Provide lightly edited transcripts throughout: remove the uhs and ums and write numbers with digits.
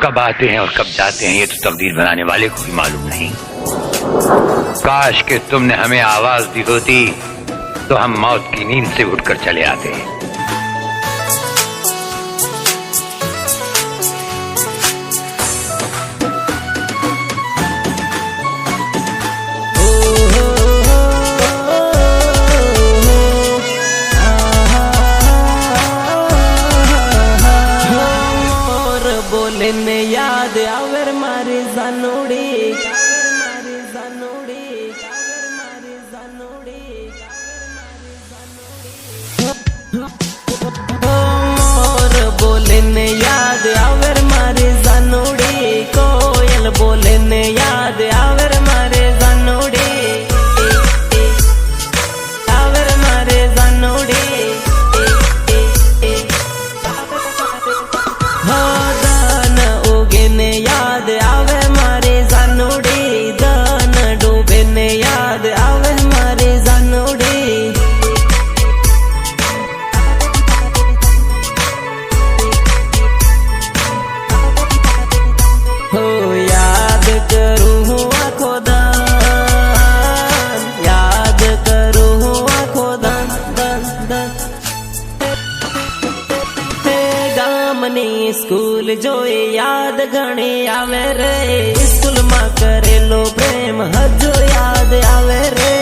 कब आते हैं और कब जाते हैं ये तो तकदीर बनाने वाले को भी मालूम नहीं। काश कि तुमने हमें आवाज दी होती तो हम मौत की नींद से उठकर चले आते। बोले ने याद आवर मारी जानोड़ी मोर बोले ने याद आवर मारी जानोड़ी कोयल बोले ने याद आवर मारे जानोड़ी आवर मारे जानोड़ी ने याद आवे मारे जानोड़ी दान डूबे ने याद आवे मारे जानोड़ी हो याद करूँ आँखों दान याद करूँ आँखों दान दान दान गामनी स्कूल जोई याद घणी आवे रे स्कूल में करेलो प्रेम हजो याद आवे रे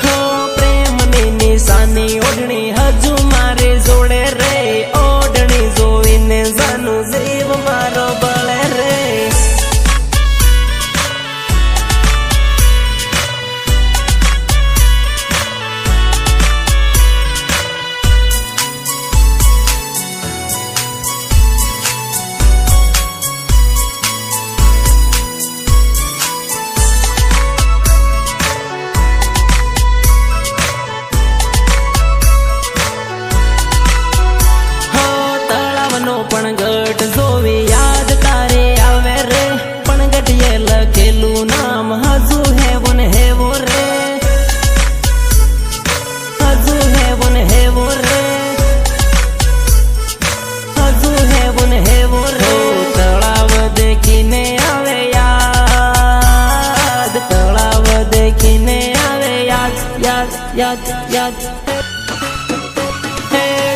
हो प्रेम नी निशानी ओढ़नी हजू मारे जोड़े रे ओढ़नी जोई ने जानू जीव मारो बळे रे पण गट जोवी याद तारे आवे रे पण गटिये लखेलू नाम हजू है वो रे हजू है वो रे हजू है वो रे तलाव देखीने आवे याद तलाव देखीने आवे याद याद याद याद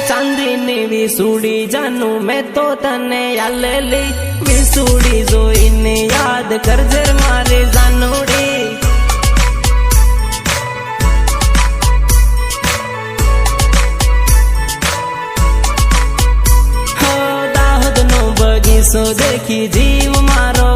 चांदीनी विसूड़ी जानू मैं तो तने यालेली विसूड़ी जोईने याद करजे मारे जानोड़ी हो दाहोद नो बगीचो देखी जीव मारो